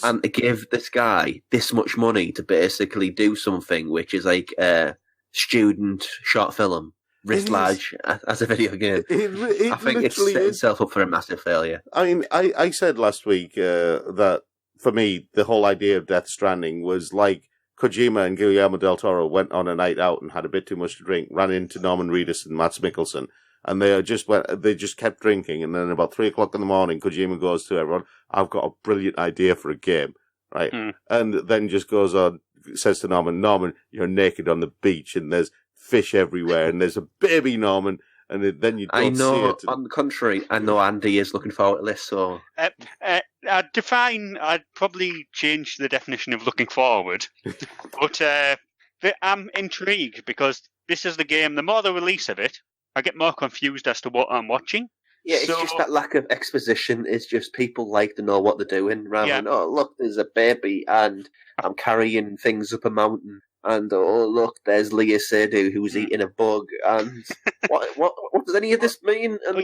And to give this guy this much money to basically do something which is like a student short film, writ large as a video game. I think it's set itself up for a massive failure. I said last week that, for me, the whole idea of Death Stranding was like Kojima and Guillermo del Toro went on a night out and had a bit too much to drink, ran into Norman Reedus and Mads Mikkelsen, and they just kept drinking, and then about 3 o'clock in the morning, Kojima goes to everyone, "I've got a brilliant idea for a game," right? And then just goes on, says to Norman, "You're naked on the beach, and there's fish everywhere, and there's a baby, Norman." And then you don't see it. On the contrary, I know Andy is looking forward to this, so... I'd probably change the definition of looking forward. But I'm intrigued, because this is the game, the more the release of it, I get more confused as to what I'm watching. Yeah, it's just that lack of exposition. It's just people like to know what they're doing, rather than, oh, look, there's a baby, and I'm carrying things up a mountain. And oh look, there's Leah Seydoux who's eating a bug, and what does any of this mean? And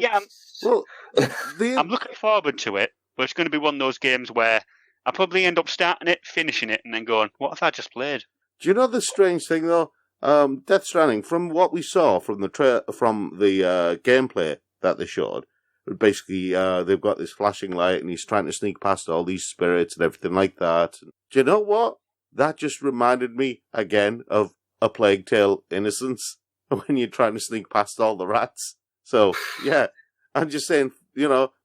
I'm looking forward to it, but it's going to be one of those games where I probably end up starting it, finishing it, and then going, "What have I just played?" Do you know the strange thing though? Death Stranding, from what we saw from the gameplay that they showed, basically they've got this flashing light, and he's trying to sneak past all these spirits and everything like that. Do you know what? That just reminded me, again, of A Plague Tale: Innocence, when you're trying to sneak past all the rats. So, yeah, I'm just saying,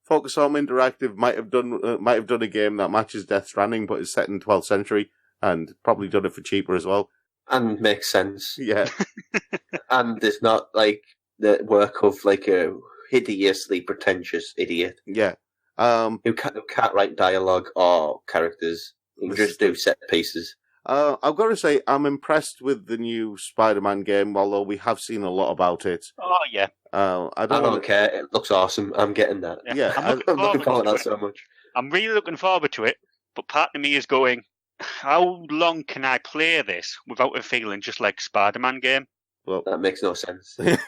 Focus Home Interactive might have done a game that matches Death Stranding, but is set in 12th century, and probably done it for cheaper as well. And makes sense. Yeah. And it's not like the work of like a hideously pretentious idiot. Yeah. Who can't write dialogue or characters. You can just do set pieces. I've got to say, I'm impressed with the new Spider-Man game, although we have seen a lot about it. Oh, yeah. I don't care. It looks awesome. I'm getting that. Yeah. I'm looking forward to that so much. I'm really looking forward to it, but part of me is going, how long can I play this without it feeling just like a Spider-Man game? Well, that makes no sense. But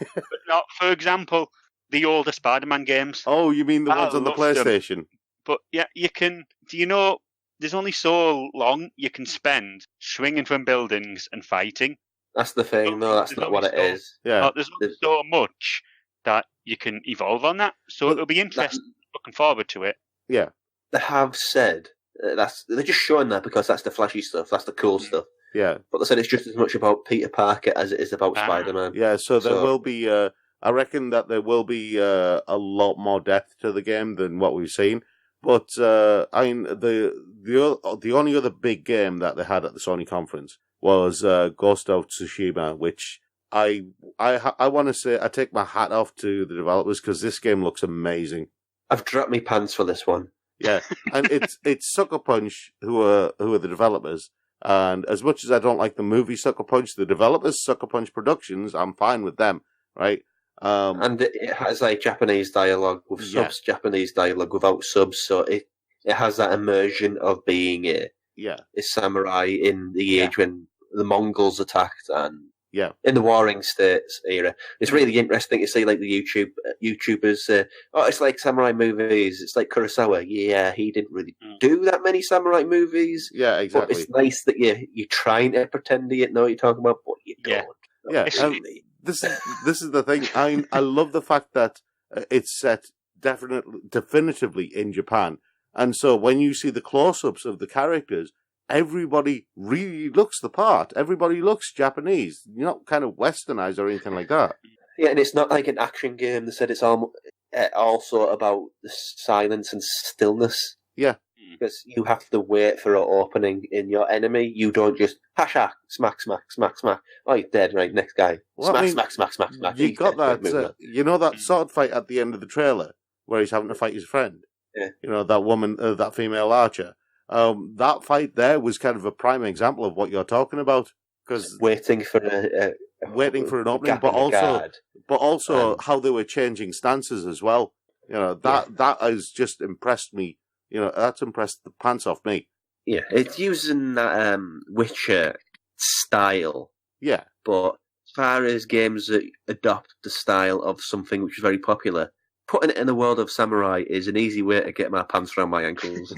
not, for example, the older Spider-Man games. Oh, you mean the ones on the PlayStation? Them. But yeah, you can... Do you know... There's only so long you can spend swinging from buildings and fighting. That's the thing. No, that's not what it is. Yeah. There's only so much that you can evolve on that. So it'll be interesting. Looking forward to it. Yeah. They have said they're just showing that because that's the flashy stuff. That's the cool stuff. Yeah. But they said it's just as much about Peter Parker as it is about Spider-Man. Yeah. So there will be. I reckon that there will be a lot more depth to the game than what we've seen. But I mean, the only other big game that they had at the Sony conference was Ghost of Tsushima, which I want to say I take my hat off to the developers because this game looks amazing. I've dropped my pants for this one. Yeah, and it's Sucker Punch who are the developers. And as much as I don't like the movie Sucker Punch, the developers Sucker Punch Productions, I'm fine with them, right? And it has like Japanese dialogue with subs, Japanese dialogue without subs, so it has that immersion of being a samurai in the age when the Mongols attacked and in the Warring States era. It's really interesting to see like the YouTubers say, "Oh, it's like samurai movies. It's like Kurosawa." Yeah, he didn't really do that many samurai movies. Yeah, exactly. But it's nice that you're trying to pretend you know what you're talking about, but you don't. Yeah. This is the thing. I love the fact that it's set definitively in Japan, and so when you see the close-ups of the characters, everybody really looks the part. Everybody looks Japanese. You're not kind of westernized or anything like that. Yeah, and it's not like an action game. They said it's also about the silence and stillness. Yeah. Because you have to wait for an opening in your enemy. You don't just hasha, smack, smack, smack, smack. Oh, you're dead, right? Next guy. Smack, smack, smack, smack. You got that. You know that sword fight at the end of the trailer where he's having to fight his friend? Yeah. You know, that woman, that female archer. That fight there was kind of a prime example of what you're talking about. Because waiting for an opening, but also how they were changing stances as well. You know, that has just impressed me. You know, that's impressed the pants off me. Yeah, it's using that Witcher style. Yeah. But as far as games that adopt the style of something which is very popular, putting it in the world of samurai is an easy way to get my pants around my ankles.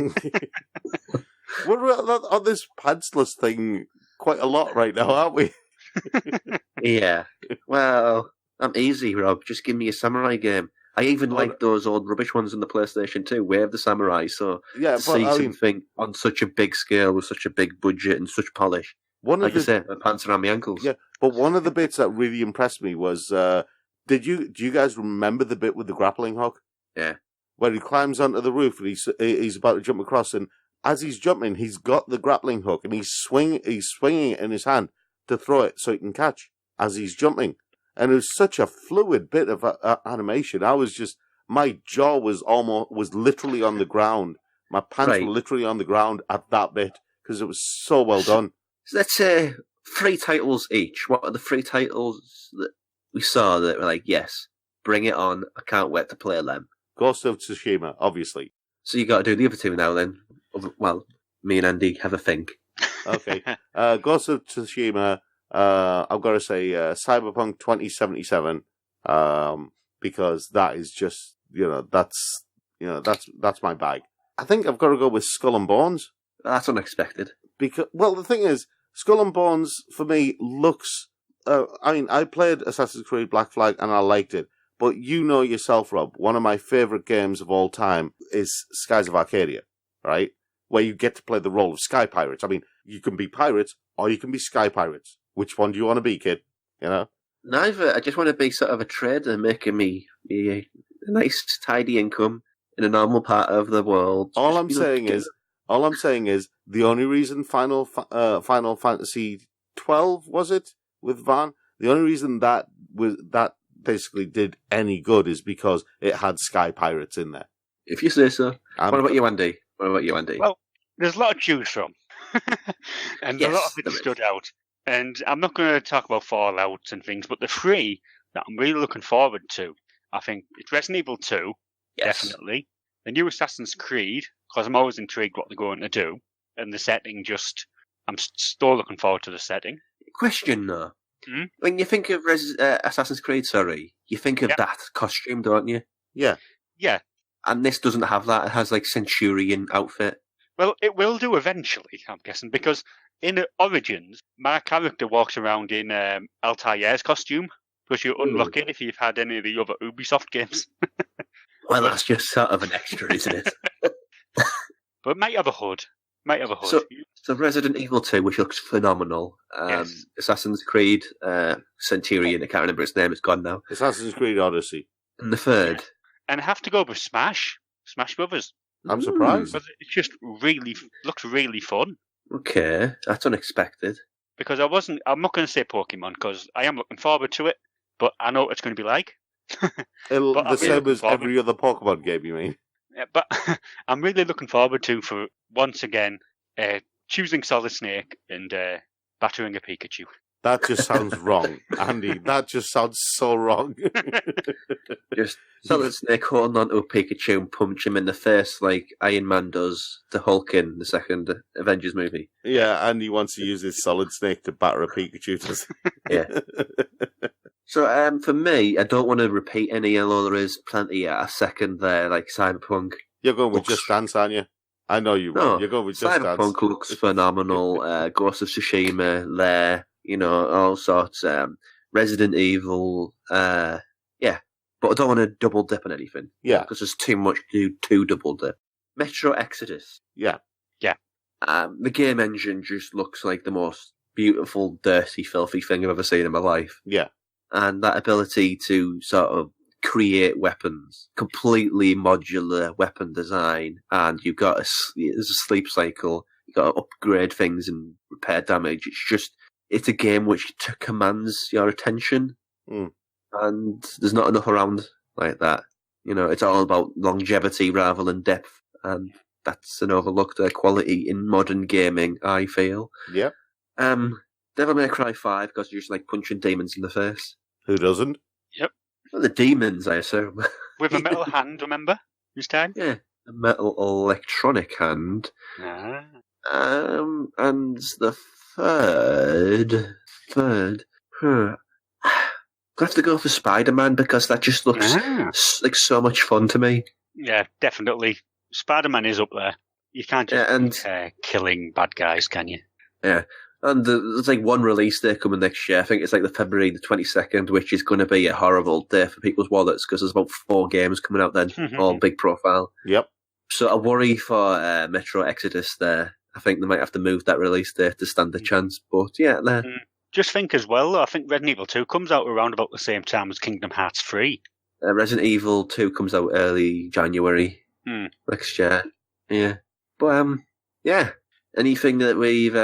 We're on this pantsless thing quite a lot right now, aren't we? Yeah. Well, I'm easy, Rob. Just give me a samurai game. I even like those old rubbish ones on the PlayStation 2, Way of the Samurai. So to see something on such a big scale with such a big budget and such polish, like I say, my pants around my ankles. Yeah, but one of the bits that really impressed me was Do you guys remember the bit with the grappling hook? Yeah. Where he climbs onto the roof and he's about to jump across, and as he's jumping, he's got the grappling hook and he's swinging it in his hand to throw it so he can catch as he's jumping. And it was such a fluid bit of animation. My jaw was literally on the ground. My pants were literally on the ground at that bit because it was so well done. So let's say 3 titles each. What are the 3 titles that we saw that were like, yes, bring it on, I can't wait to play them? Ghost of Tsushima, obviously. So you got to do the other 2 now then. Well, me and Andy have a think. Okay. Ghost of Tsushima, I've got to say Cyberpunk 2077, because that is just, that's my bag. I think I've got to go with Skull and Bones. That's unexpected. Because, well, the thing is, Skull and Bones, for me, looks... I played Assassin's Creed Black Flag and I liked it. But you know yourself, Rob, one of my favourite games of all time is Skies of Arcadia, right? Where you get to play the role of Sky Pirates. I mean, you can be pirates or you can be Sky Pirates. Which one do you want to be, kid? Neither. I just want to be sort of a trader making me a nice, tidy income in a normal part of the world. All I'm saying is, the only reason Final Fantasy 12 was it with Van? The only reason that basically did any good is because it had Sky Pirates in there. If you say so. What about you, Andy? Well, there's a lot to choose from, and a lot of it stood out. And I'm not going to talk about Fallout and things, but the 3 that I'm really looking forward to, I think it's Resident Evil 2, definitely. The new Assassin's Creed, because I'm always intrigued what they're going to do. And the setting I'm still looking forward to the setting. Question, though. When you think of Assassin's Creed, you think of that costume, don't you? Yeah. Yeah. And this doesn't have that. It has, Centurion outfit. Well, it will do eventually, I'm guessing, because in Origins, my character walks around in Altair's costume, because you unlock it if you've had any of the other Ubisoft games. Well, that's just sort of an extra, isn't it? But it might have a hood. So Resident Evil 2, which looks phenomenal. Yes. Assassin's Creed, Centurion, I can't remember its name, it's gone now. Assassin's Creed Odyssey. And the third. Yeah. And I have to go with Smash Brothers. I'm surprised. Because it just looks really fun. Okay, that's unexpected. Because I'm not going to say Pokemon, because I am looking forward to it, but I know what it's going to be like. It'll the same as every other Pokemon game, you mean? Yeah, but I'm really looking forward to, for once again, choosing Solid Snake and battering a Pikachu. That just sounds wrong, Andy. That just sounds so wrong. Just Solid Snake holding onto a Pikachu and punch him in the face like Iron Man does to Hulk in the second Avengers movie. Yeah, and he wants to use his Solid Snake to batter a Pikachu. Yeah. So for me, I don't want to repeat any, although there is plenty at a second there, like Cyberpunk. You're going with Just Dance, aren't you? I know you will. No, you're going with Just Dance. Cyberpunk looks phenomenal. Ghost of Tsushima, there, all sorts. Resident Evil, yeah. But I don't want to double dip on anything. Yeah. Because there's too much to do to double dip. Metro Exodus. Yeah. Yeah. The game engine just looks like the most beautiful, dirty, filthy thing I've ever seen in my life. Yeah. And that ability to sort of create weapons, completely modular weapon design, and you've got there's a sleep cycle, you've got to upgrade things and repair damage. It's a game which commands your attention, and there's not enough around like that. It's all about longevity rather than depth, and that's an overlooked quality in modern gaming, I feel. Yeah. Devil May Cry 5, because you're just like punching demons in the face. Who doesn't? Yep. Well, the demons, I assume. With a metal hand, remember? This time? Yeah. A metal electronic hand. Ah. And the third... I'll have to go for Spider-Man, because that just looks like so much fun to me. Yeah, definitely. Spider-Man is up there. You can't just killing bad guys, can you? Yeah. And there's one release day coming next year. I think it's the February the 22nd, which is going to be a horrible day for people's wallets, because there's about 4 games coming out then, all big profile. Yep. So I worry for Metro Exodus there. I think they might have to move that release date to stand a chance. But yeah, just think as well, I think Resident Evil 2 comes out around about the same time as Kingdom Hearts 3. Resident Evil 2 comes out early January next year. Yeah. But, yeah. Anything that we've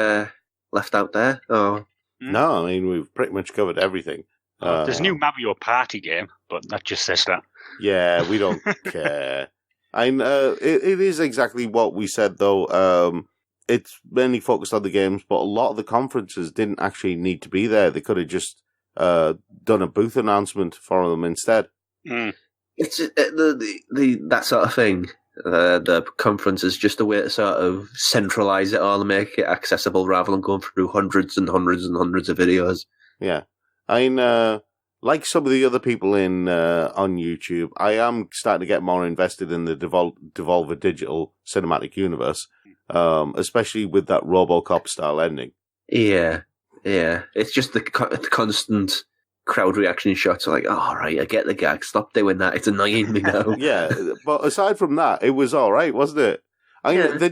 left out there? Or... No, I mean, we've pretty much covered everything. There's a new Mario Party game, but that just says that. Yeah, we don't care. It is exactly what we said, though. It's mainly focused on the games, but a lot of the conferences didn't actually need to be there. They could have just done a booth announcement for them instead. It's that sort of thing. The conference is just a way to sort of centralize it all and make it accessible rather than going through hundreds and hundreds and hundreds of videos. Yeah. I mean, like some of the other people on YouTube, I am starting to get more invested in the Devolver Digital cinematic universe, especially with that RoboCop style ending. Yeah. It's just the constant crowd reaction shots are like, oh, all right, I get the gag. Stop doing that. It's annoying me now. Yeah, but aside from that, it was all right, wasn't it? I mean, they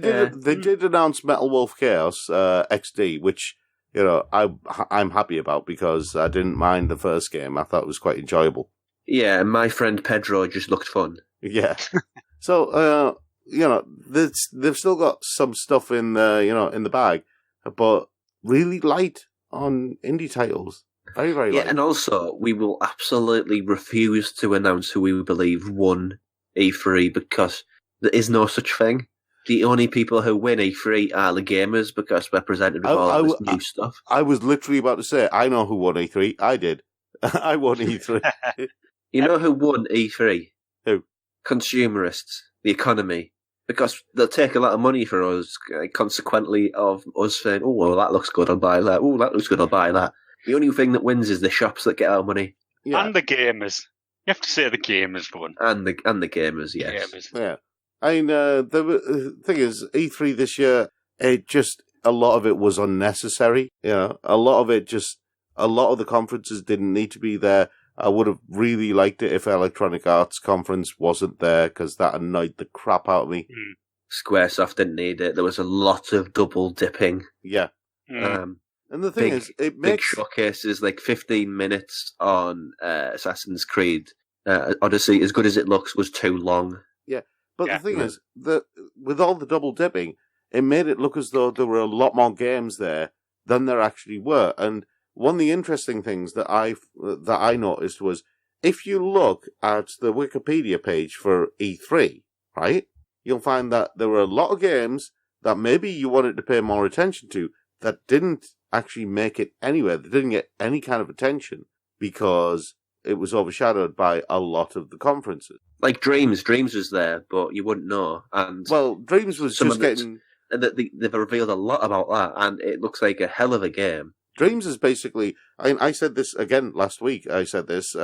did announce Metal Wolf Chaos XD, which, you know, I'm happy about because I didn't mind the first game. I thought it was quite enjoyable. Yeah, my friend Pedro just looked fun. Yeah. So, you know, they've still got some stuff in the bag, but really light on indie titles. Very, very light. Yeah, and also, we will absolutely refuse to announce who we believe won E3 because there is no such thing. The only people who win E3 are the gamers because we're presented with all this new stuff. I was literally about to say, I know who won E3. I did. I won E3. You know who won E3? Who? Consumerists, the economy. Because they'll take a lot of money for us, consequently of us saying, oh, well, that looks good, I'll buy that. Oh, that looks good, I'll buy that. The only thing that wins is the shops that get our money. Yeah. And the gamers. You have to say the gamers won. And the gamers, yes. The gamers. Yeah. I mean, the thing is, E3 this year, a lot of it was unnecessary. You know, a lot of the conferences didn't need to be there. I would have really liked it if Electronic Arts Conference wasn't there, because that annoyed the crap out of me. Squaresoft didn't need it. There was a lot of double dipping. Yeah. And the thing is, it makes... Big showcases, like 15 minutes on Assassin's Creed Odyssey, as good as it looks, was too long. Yeah. But the thing is, with all the double dipping, it made it look as though there were a lot more games there than there actually were. And one of the interesting things that I noticed was, if you look at the Wikipedia page for E3, right, you'll find that there were a lot of games that maybe you wanted to pay more attention to that didn't actually make it anywhere. They didn't get any kind of attention because it was overshadowed by a lot of the conferences. Like Dreams was there, but you wouldn't know. And well, Dreams was just getting... They've revealed a lot about that, and it looks like a hell of a game. Dreams is basically... I said this again last week. I said this.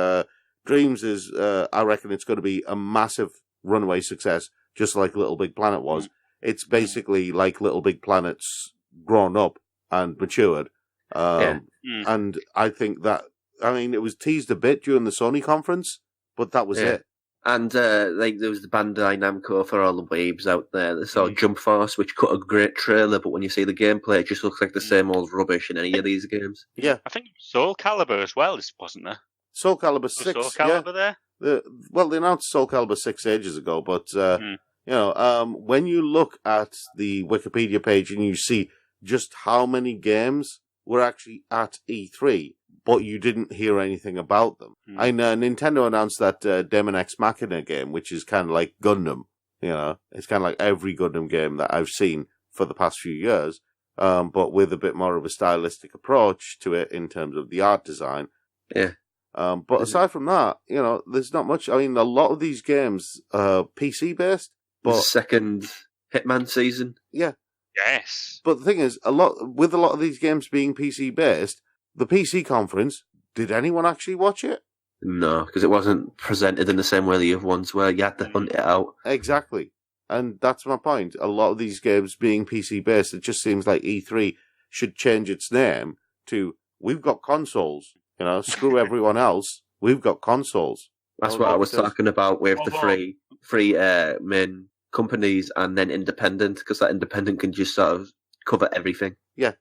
Dreams is... I reckon it's going to be a massive runaway success, just like Little Big Planet was. It's basically like Little Big Planet's grown up and matured. And I think that... I mean, it was teased a bit during the Sony conference, but that was it. And like there was the Bandai Namco for all the waves out there. They saw Jump Force, which cut a great trailer, but when you see the gameplay, it just looks like the same old rubbish in any of these games. Yeah, I think Soul Calibur as well, wasn't there? Soul Calibur 6. Soul Calibur there? They announced Soul Calibur 6 ages ago, but you know, when you look at the Wikipedia page and you see just how many games were actually at E3, but you didn't hear anything about them. Nintendo announced that Demon X Machina game, which is kind of like Gundam. You know, it's kind of like every Gundam game that I've seen for the past few years, but with a bit more of a stylistic approach to it in terms of the art design. Yeah. But aside from that, you know, there's not much. I mean, a lot of these games are PC based. But the second Hitman season. Yeah. Yes. But the thing is, a lot of these games being PC based, the PC conference, did anyone actually watch it? No, because it wasn't presented in the same way the other ones were. You had to hunt it out. Exactly. And that's my point. A lot of these games being PC-based, it just seems like E3 should change its name to, we've got consoles. You know, screw everyone else. We've got consoles. That's what I was talking about with the three main companies and then independent, because that independent can just sort of cover everything. Yeah.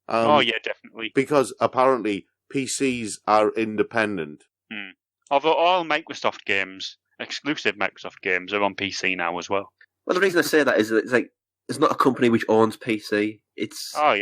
Oh yeah, definitely. Because apparently PCs are independent. Although all Microsoft games, exclusive Microsoft games, are on PC now as well. Well, the reason I say that is that it's not a company which owns PC. It's not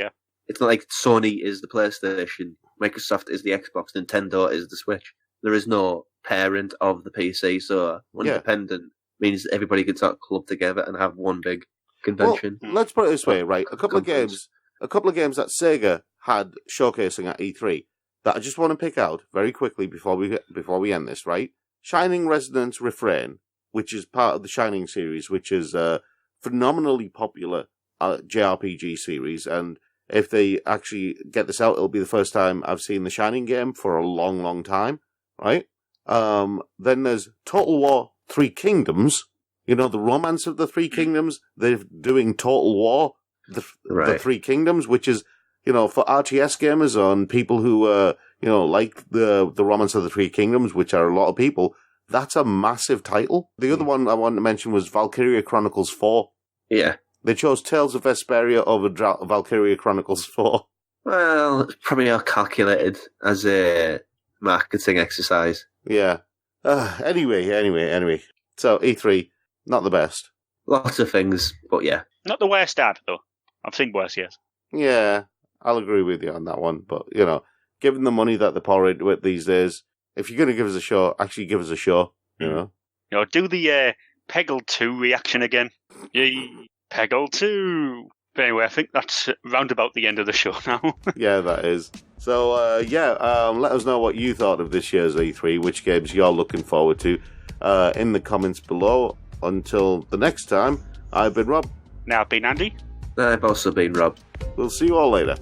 like Sony is the PlayStation, Microsoft is the Xbox, Nintendo is the Switch. There is no parent of the PC, so independent means everybody can sort of club together and have one big convention. Well, let's put it this way, right? A couple of games that Sega had showcasing at E3 that I just want to pick out very quickly before we end this, right? Shining Resonance Refrain, which is part of the Shining series, which is a phenomenally popular JRPG series, and if they actually get this out, it'll be the first time I've seen the Shining game for a long, long time, right? Then there's Total War Three Kingdoms, the Romance of the Three Kingdoms. They're doing Total War, the Three Kingdoms, which is, for RTS gamers and people who, like the Romance of the Three Kingdoms, which are a lot of people, that's a massive title. The other one I wanted to mention was Valkyria Chronicles 4. Yeah. They chose Tales of Vesperia over Valkyria Chronicles 4. Well, it's probably all calculated as a marketing exercise. Yeah. Anyway. So, E3, not the best. Lots of things, but yeah. Not the worst ad, though. I've seen worse, yes. Yeah, I'll agree with you on that one. But, given the money that they pour into it these days, if you're going to give us a show, actually give us a show, do the Peggle 2 reaction again. Yay, Peggle 2! But anyway, I think that's round about the end of the show now. Yeah, that is. So, let us know what you thought of this year's E3, which games you're looking forward to, in the comments below. Until the next time, I've been Rob. Now I've been Andy. I've also been Rob. We'll see you all later.